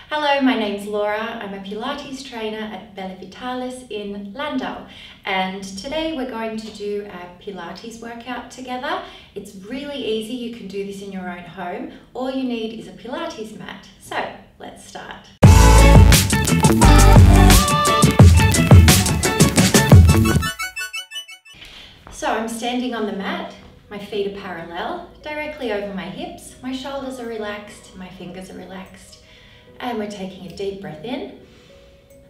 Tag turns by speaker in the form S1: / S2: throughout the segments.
S1: Hello, my name's Laura. I'm a Pilates trainer at Bella Vitalis in Landau, and today we're going to do a Pilates workout together. It's really easy. You can do this in your own home. All you need is a Pilates mat. So let's start. So I'm standing on the mat. My feet are parallel, directly over my hips. My shoulders are relaxed, my fingers are relaxed. And we're taking a deep breath in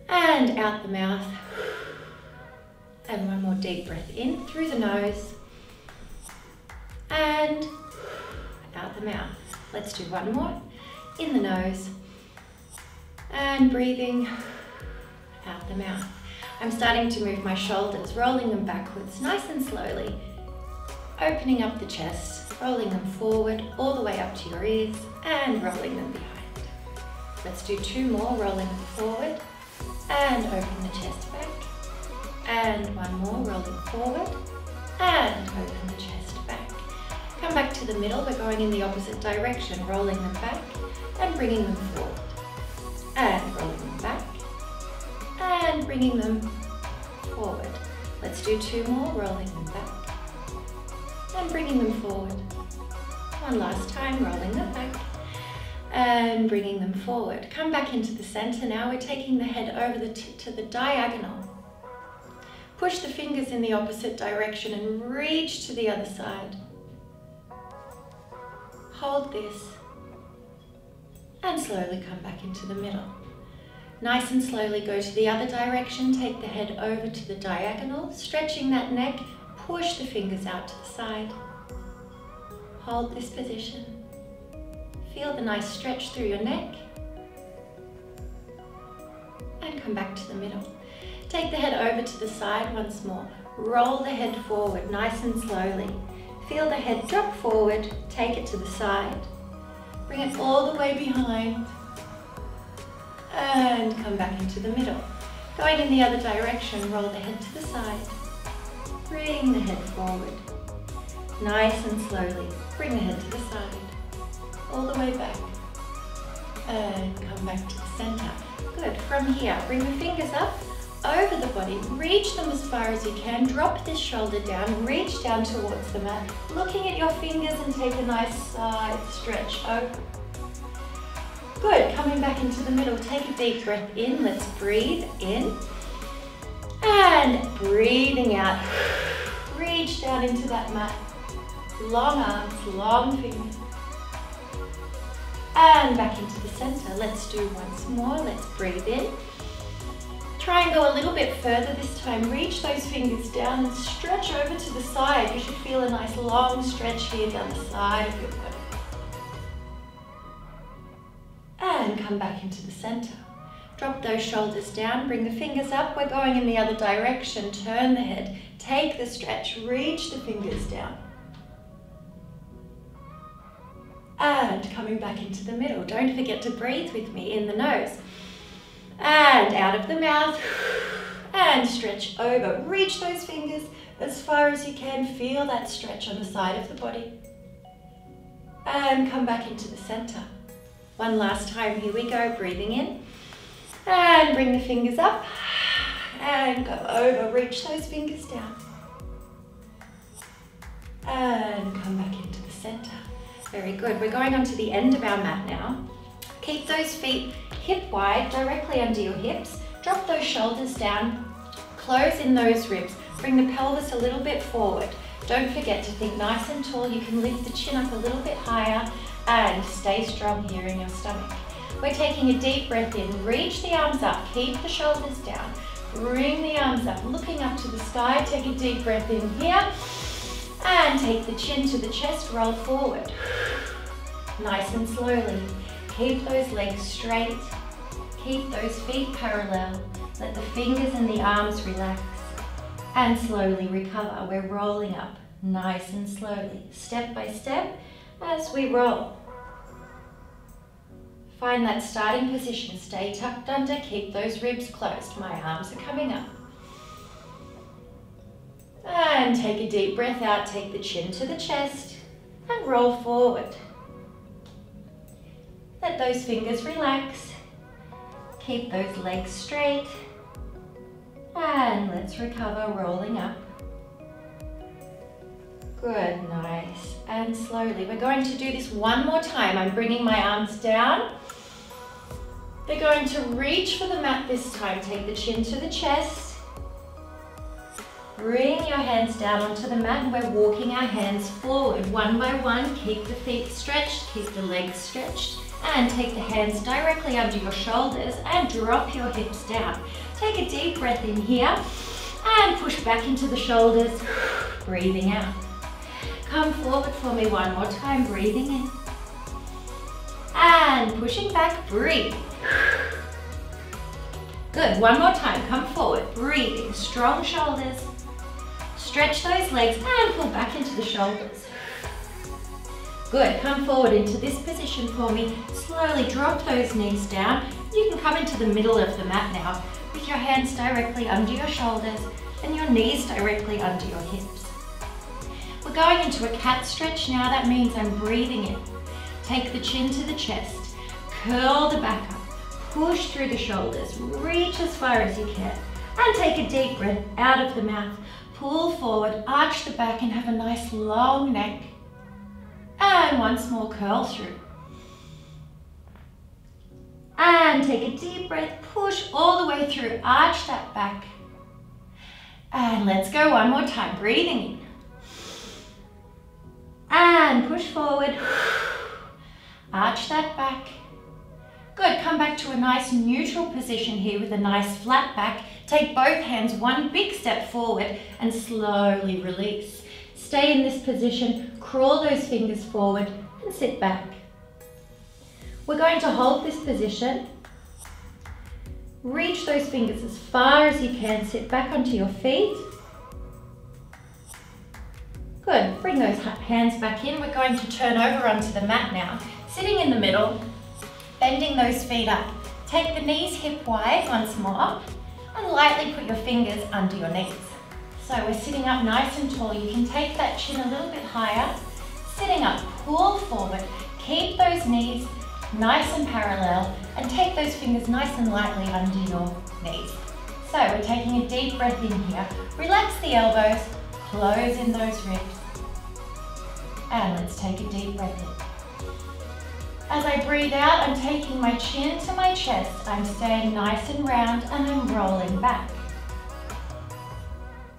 S1: and out the mouth. And one more deep breath in through the nose and out the mouth. Let's do one more. In the nose and breathing out the mouth. I'm starting to move my shoulders, rolling them backwards, nice and slowly. Opening up the chest, rolling them forward all the way up to your ears and rolling them behind. Let's do two more, rolling them forward and open the chest back. And one more, rolling forward and open the chest back. Come back to the middle, we're going in the opposite direction, rolling them back and bringing them forward. And rolling them back and bringing them forward. Let's do two more, rolling them back and bringing them forward. One last time, rolling them back and bringing them forward. Come back into the center now. We're taking the head over to the diagonal. Push the fingers in the opposite direction and reach to the other side. Hold this and slowly come back into the middle. Nice and slowly go to the other direction. Take the head over to the diagonal, stretching that neck. Push the fingers out to the side. Hold this position. Feel the nice stretch through your neck. And come back to the middle. Take the head over to the side once more. Roll the head forward nice and slowly. Feel the head drop forward. Take it to the side. Bring it all the way behind. And come back into the middle. Going in the other direction, roll the head to the side. Bring the head forward. Nice and slowly. Bring the head to the side. All the way back. And come back to the center. Good. From here, bring the fingers up over the body. Reach them as far as you can. Drop this shoulder down. Reach down towards the mat. Looking at your fingers and take a nice side stretch open. Good. Coming back into the middle. Take a deep breath in. Let's breathe in. And breathing out. Reach down into that mat. Long arms, long fingers. And back into the center. Let's do once more. Let's breathe in. Try and go a little bit further this time. Reach those fingers down and stretch over to the side. You should feel a nice long stretch here down the side of your body. And come back into the center. Drop those shoulders down. Bring the fingers up. We're going in the other direction. Turn the head. Take the stretch. Reach the fingers down. And coming back into the middle. Don't forget to breathe with me in the nose. And out of the mouth. And stretch over. Reach those fingers as far as you can. Feel that stretch on the side of the body. And come back into the center. One last time. Here we go. Breathing in. And bring the fingers up. And go over. Reach those fingers down. And come back into the center. Very good. We're going on to the end of our mat now. Keep those feet hip wide, directly under your hips. Drop those shoulders down. Close in those ribs. Bring the pelvis a little bit forward. Don't forget to think nice and tall. You can lift the chin up a little bit higher and stay strong here in your stomach. We're taking a deep breath in. Reach the arms up. Keep the shoulders down. Bring the arms up, looking up to the sky. Take a deep breath in here. And take the chin to the chest, roll forward. Nice and slowly. Keep those legs straight. Keep those feet parallel. Let the fingers and the arms relax. And slowly recover. We're rolling up nice and slowly, step by step as we roll. Find that starting position. Stay tucked under. Keep those ribs closed. My arms are coming up. And take a deep breath out, take the chin to the chest and roll forward. Let those fingers relax Keep those legs straight. And let's recover, rolling up. Good, nice. And slowly, we're going to do this one more time. I'm bringing my arms down. They're going to reach for the mat this time. Take the chin to the chest. Bring your hands down onto the mat and we're walking our hands forward one by one. Keep the feet stretched, keep the legs stretched, and take the hands directly under your shoulders and drop your hips down. Take a deep breath in here and push back into the shoulders, breathing out. Come forward for me one more time, breathing in. And pushing back, breathe. Good, one more time, come forward, breathing, strong shoulders. Stretch those legs and pull back into the shoulders. Good, come forward into this position for me. Slowly drop those knees down. You can come into the middle of the mat now with your hands directly under your shoulders and your knees directly under your hips. We're going into a cat stretch now. That means I'm breathing in. Take the chin to the chest, curl the back up, push through the shoulders, reach as far as you can, and take a deep breath out of the mouth. Pull forward, arch the back and have a nice long neck. And once more, curl through. And take a deep breath, push all the way through, arch that back. And let's go one more time, breathing in. And push forward, arch that back. Good, come back to a nice neutral position here with a nice flat back. Take both hands one big step forward and slowly release. Stay in this position, crawl those fingers forward and sit back. We're going to hold this position. Reach those fingers as far as you can, sit back onto your feet. Good, bring those hands back in. We're going to turn over onto the mat now. Sitting in the middle, bending those feet up. Take the knees hip wide once more and lightly put your fingers under your knees. So we're sitting up nice and tall. You can take that chin a little bit higher. Sitting up, pull forward. Keep those knees nice and parallel and take those fingers nice and lightly under your knees. So we're taking a deep breath in here. Relax the elbows, close in those ribs. And let's take a deep breath in. As I breathe out, I'm taking my chin to my chest. I'm staying nice and round and I'm rolling back.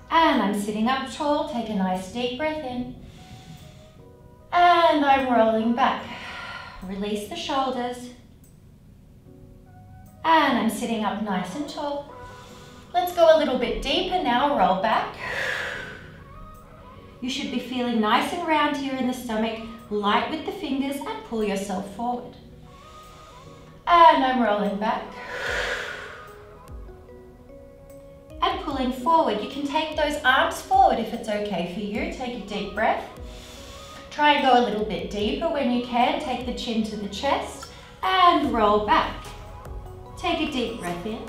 S1: And I'm sitting up tall. Take a nice deep breath in. And I'm rolling back. Release the shoulders. And I'm sitting up nice and tall. Let's go a little bit deeper now. Roll back. You should be feeling nice and round here in the stomach. Light with the fingers and pull yourself forward. And I'm rolling back. And pulling forward. You can take those arms forward if it's okay for you. Take a deep breath. Try and go a little bit deeper when you can. Take the chin to the chest and roll back. Take a deep breath in.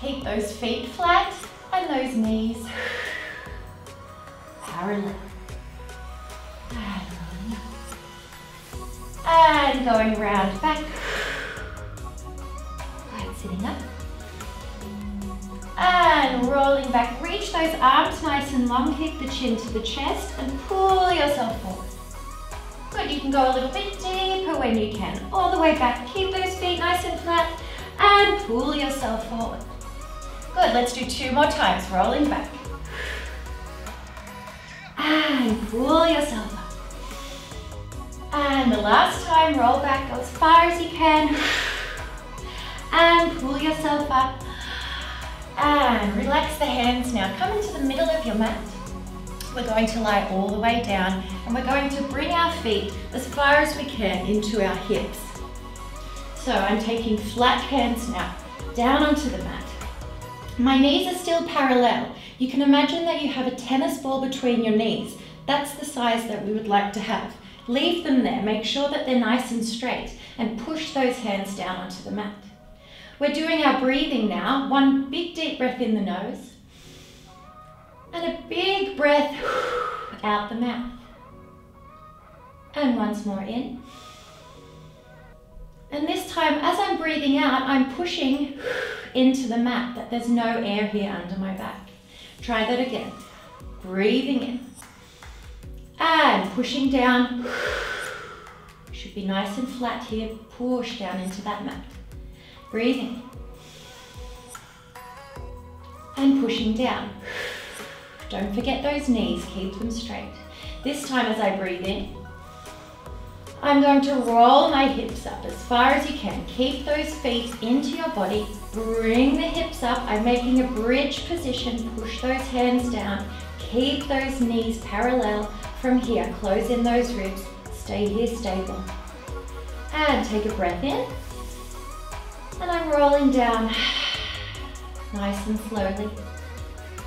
S1: Keep those feet flat and those knees parallel. And going round back. Good, sitting up. And rolling back. Reach those arms nice and long. Keep the chin to the chest and pull yourself forward. Good, you can go a little bit deeper when you can. All the way back. Keep those feet nice and flat and pull yourself forward. Good, let's do 2 more times. Rolling back. And pull yourself up. And the last time, roll back, go as far as you can. And pull yourself up. And relax the hands now. Come into the middle of your mat. We're going to lie all the way down and we're going to bring our feet as far as we can into our hips. So I'm taking flat hands now, down onto the mat. My knees are still parallel. You can imagine that you have a tennis ball between your knees. That's the size that we would like to have. Leave them there, make sure that they're nice and straight and push those hands down onto the mat. We're doing our breathing now. 1 big deep breath in the nose and a big breath out the mouth. And once more in And this time, as I'm breathing out, I'm pushing into the mat, that there's no air here under my back. Try that again. Breathing in. And pushing down. Should be nice and flat here. Push down into that mat. Breathing. And pushing down. Don't forget those knees, keep them straight. This time as I breathe in, I'm going to roll my hips up as far as you can. Keep those feet into your body. Bring the hips up. I'm making a bridge position. Push those hands down. Keep those knees parallel. From here, close in those ribs. Stay here stable. And take a breath in. And I'm rolling down nice and slowly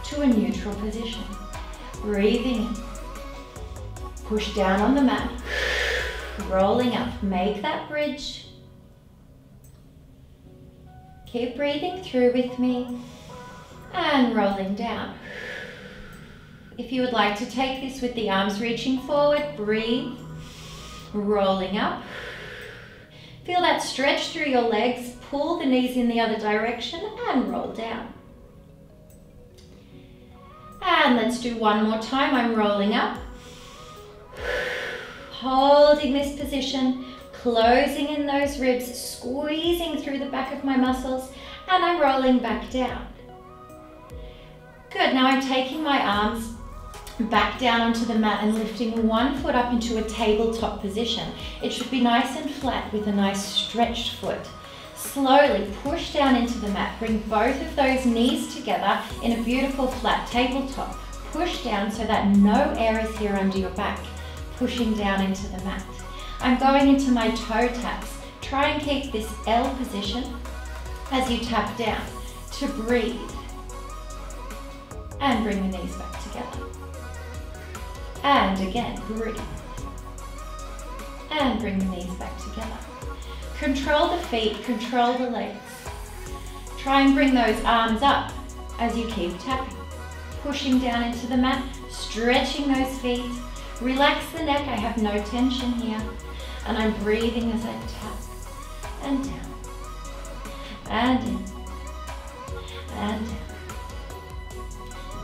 S1: to a neutral position. Breathing in. Push down on the mat. Rolling up, make that bridge. Keep breathing through with me and rolling down. If you would like to take this with the arms reaching forward, breathe, rolling up. Feel that stretch through your legs, pull the knees in the other direction and roll down. And let's do one more time. I'm rolling up. Holding this position, closing in those ribs, squeezing through the back of my muscles, and I'm rolling back down. Good, now I'm taking my arms back down onto the mat and lifting one foot up into a tabletop position. It should be nice and flat with a nice stretched foot. Slowly push down into the mat, bring both of those knees together in a beautiful flat tabletop. Push down so that no air is here under your back. Pushing down into the mat. I'm going into my toe taps. Try and keep this L position as you tap down to breathe. And bring the knees back together. And again, breathe. And bring the knees back together. Control the feet, control the legs. Try and bring those arms up as you keep tapping. Pushing down into the mat, stretching those feet. Relax the neck, I have no tension here. And I'm breathing as I tap and down. And in. And down.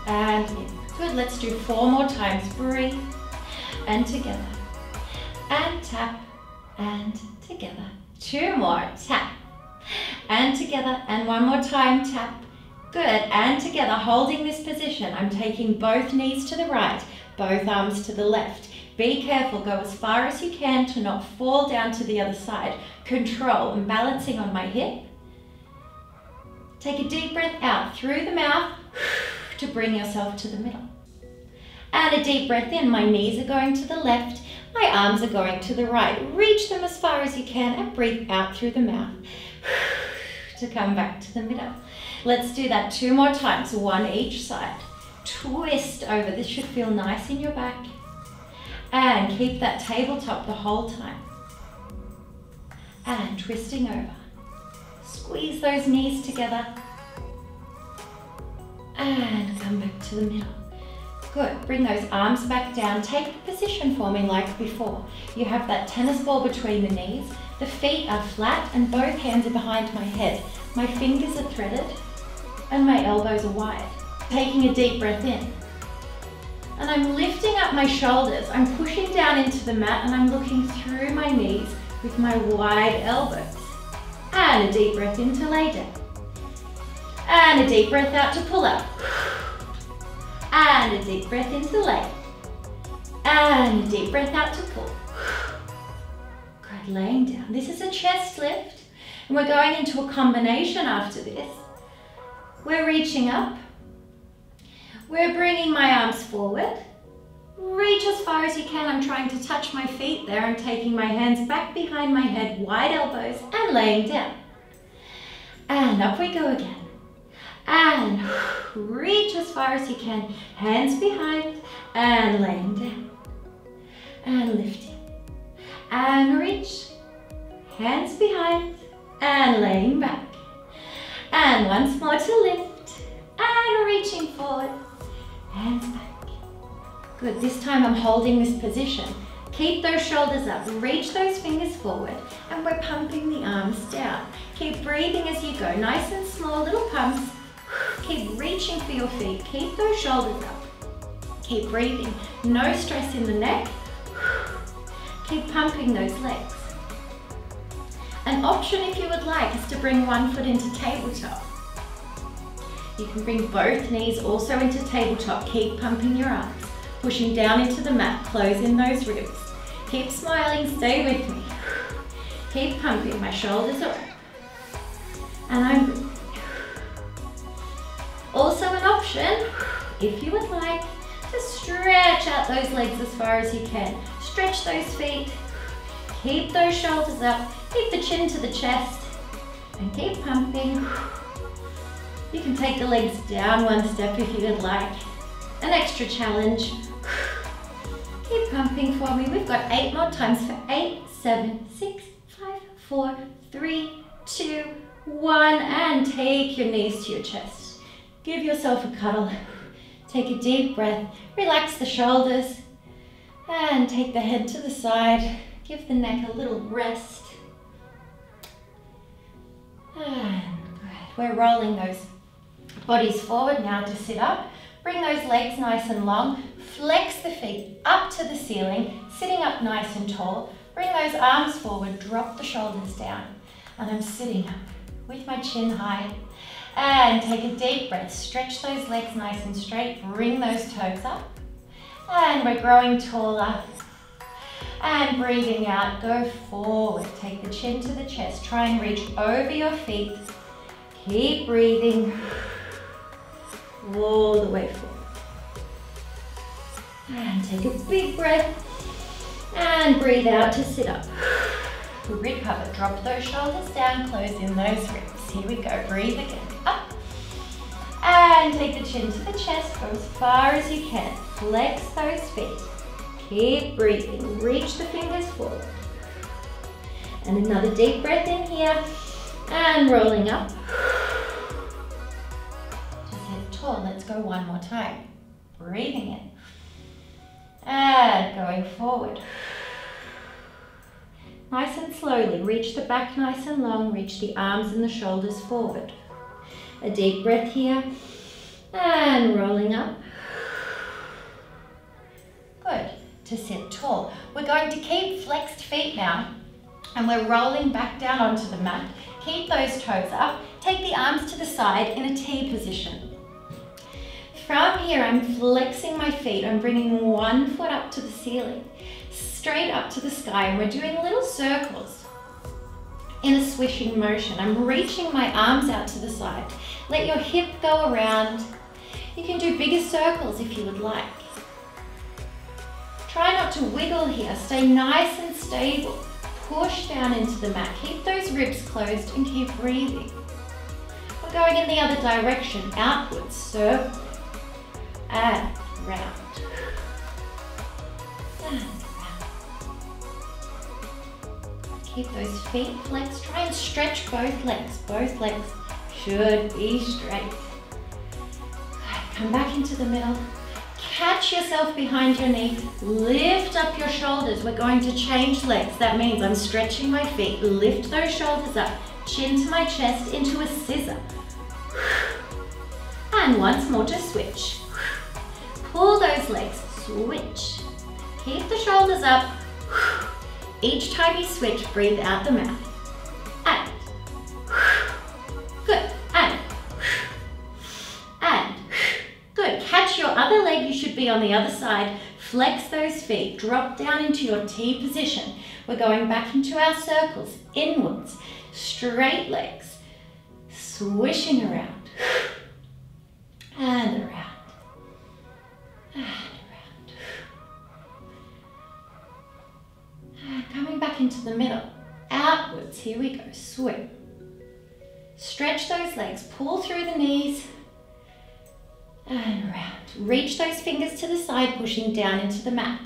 S1: And in. Good, let's do 4 more times. Breathe and together. And tap and together. 2 more, tap and together. And 1 more time, tap. Good, and together, holding this position. I'm taking both knees to the right. Both arms to the left. Be careful, go as far as you can to not fall down to the other side. Control and balancing on my hip. Take a deep breath out through the mouth to bring yourself to the middle. And a deep breath in, my knees are going to the left, my arms are going to the right. Reach them as far as you can and breathe out through the mouth to come back to the middle. Let's do that 2 more times, 1 each side. Twist over. This should feel nice in your back. And keep that tabletop the whole time. And twisting over. Squeeze those knees together. And come back to the middle. Good. Bring those arms back down. Take the position for me like before. You have that tennis ball between the knees. The feet are flat and both hands are behind my head. My fingers are threaded and my elbows are wide. Taking a deep breath in. And I'm lifting up my shoulders. I'm pushing down into the mat and I'm looking through my knees with my wide elbows. And a deep breath in to lay down. And a deep breath out to pull up. And a deep breath in to lay. And a deep breath out to pull. Good, laying down. This is a chest lift. And we're going into a combination after this. We're reaching up. We're bringing my arms forward. Reach as far as you can. I'm trying to touch my feet there. I'm taking my hands back behind my head, wide elbows, and laying down. And up we go again. And reach as far as you can. Hands behind and laying down. And lifting. And reach. Hands behind and laying back. And once more to lift. And reaching forward. Hands back. Good, this time I'm holding this position. Keep those shoulders up, reach those fingers forward, and we're pumping the arms down. Keep breathing as you go, nice and small little pumps. Keep reaching for your feet, keep those shoulders up. Keep breathing, no stress in the neck. Keep pumping those legs. An option, if you would like, is to bring one foot into tabletop. You can bring both knees also into tabletop. Keep pumping your arms, pushing down into the mat, closing those ribs. Keep smiling, stay with me. Keep pumping, my shoulders are up. And I'm breathing. Also an option, if you would like, to stretch out those legs as far as you can. Stretch those feet, keep those shoulders up, keep the chin to the chest, and keep pumping. You can take the legs down one step if you would like. An extra challenge. Keep pumping for me. We've got 8 more times for 8, 7, 6, 5, 4, 3, 2, 1, and take your knees to your chest. Give yourself a cuddle. Take a deep breath. Relax the shoulders. And take the head to the side. Give the neck a little rest. And good. We're rolling those bodies forward now to sit up. Bring those legs nice and long. Flex the feet up to the ceiling, sitting up nice and tall. Bring those arms forward, drop the shoulders down. And I'm sitting up with my chin high. And take a deep breath. Stretch those legs nice and straight. Bring those toes up. And we're growing taller. And breathing out, go forward. Take the chin to the chest. Try and reach over your feet. Keep breathing all the way forward. And take a big breath. And breathe out to sit up. Recover. Drop those shoulders down. Close in those ribs. Here we go. Breathe again. Up. And take the chin to the chest. Go as far as you can. Flex those feet. Keep breathing. Reach the fingers forward. And another deep breath in here. And rolling up. Just head tall. Let's go one more time. Breathing in. And going forward. Nice and slowly. Reach the back nice and long. Reach the arms and the shoulders forward. A deep breath here. And rolling up. Good. To sit tall. We're going to keep flexed feet now. And we're rolling back down onto the mat. Keep those toes up. Take the arms to the side in a T position. From here, I'm flexing my feet. I'm bringing one foot up to the ceiling, straight up to the sky, and we're doing little circles in a swishing motion. I'm reaching my arms out to the side. Let your hip go around. You can do bigger circles if you would like. Try not to wiggle here. Stay nice and stable. Push down into the mat. Keep those ribs closed and keep breathing. We're going in the other direction, outwards, circle. And round. And round. Keep those feet flexed. Try and stretch both legs. Both legs should be straight. Good. Come back into the middle. Catch yourself behind your knee. Lift up your shoulders. We're going to change legs. That means I'm stretching my feet. Lift those shoulders up. Chin to my chest into a scissor. And once more to switch. Pull those legs, switch. Keep the shoulders up. Each time you switch, breathe out the mouth. And. Good. And. Good. Catch your other leg. You should be on the other side. Flex those feet. Drop down into your T position. We're going back into our circles. Inwards. Straight legs. Swishing around. And around. And around. And coming back into the middle. Outwards. Here we go. Swim. Stretch those legs. Pull through the knees. And around. Reach those fingers to the side, pushing down into the mat.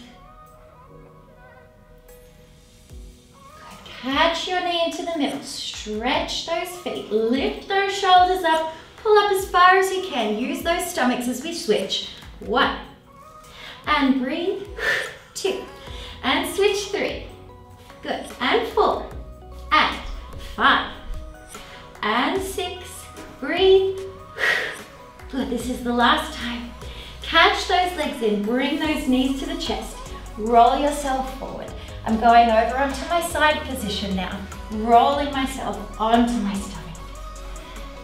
S1: Good. Catch your knee into the middle. Stretch those feet. Lift those shoulders up. Pull up as far as you can. Use those stomachs as we switch. 1. And breathe. 2. And switch 3. Good. And 4. And 5. And 6. Breathe. Good. This is the last time. Catch those legs in. Bring those knees to the chest. Roll yourself forward. I'm going over onto my side position now. Rolling myself onto my stomach.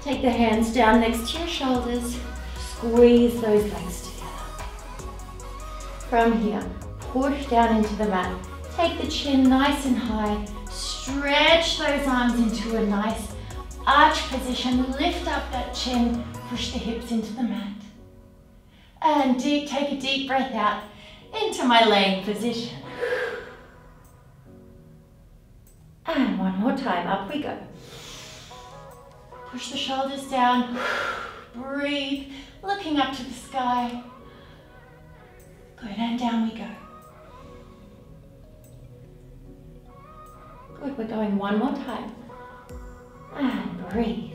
S1: Take the hands down next to your shoulders. Squeeze those legs together. From here, push down into the mat. Take the chin nice and high. Stretch those arms into a nice arch position. Lift up that chin. Push the hips into the mat. And take a deep breath out into my laying position. And one more time, up we go. Push the shoulders down. Breathe, looking up to the sky. Good, and down we go. Good, we're going one more time. And breathe.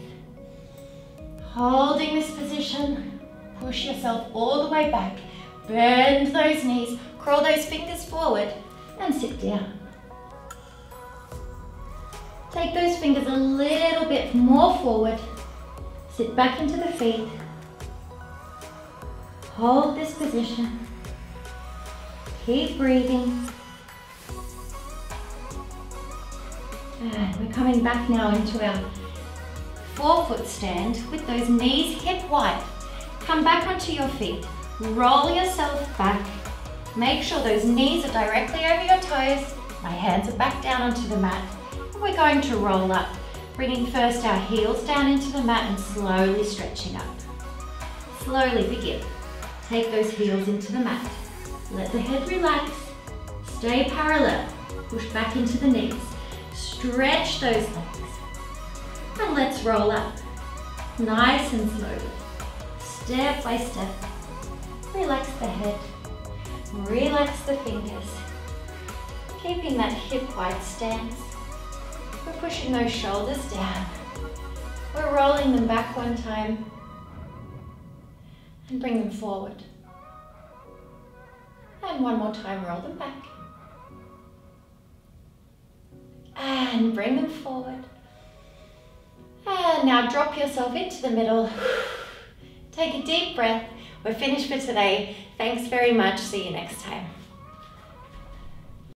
S1: Holding this position, push yourself all the way back. Bend those knees, crawl those fingers forward, and sit down. Take those fingers a little bit more forward. Sit back into the feet. Hold this position. Keep breathing. And we're coming back now into our forefoot stand with those knees hip wide. Come back onto your feet. Roll yourself back. Make sure those knees are directly over your toes. My hands are back down onto the mat. And we're going to roll up, bringing first our heels down into the mat and slowly stretching up. Slowly begin. Take those heels into the mat. Let the head relax. Stay parallel. Push back into the knees. Stretch those legs. And let's roll up. Nice and slowly. Step by step. Relax the head. Relax the fingers. Keeping that hip wide stance. We're pushing those shoulders down. We're rolling them back one time. And bring them forward. And one more time, roll them back. And bring them forward. And now drop yourself into the middle. Take a deep breath. We're finished for today. Thanks very much. See you next time.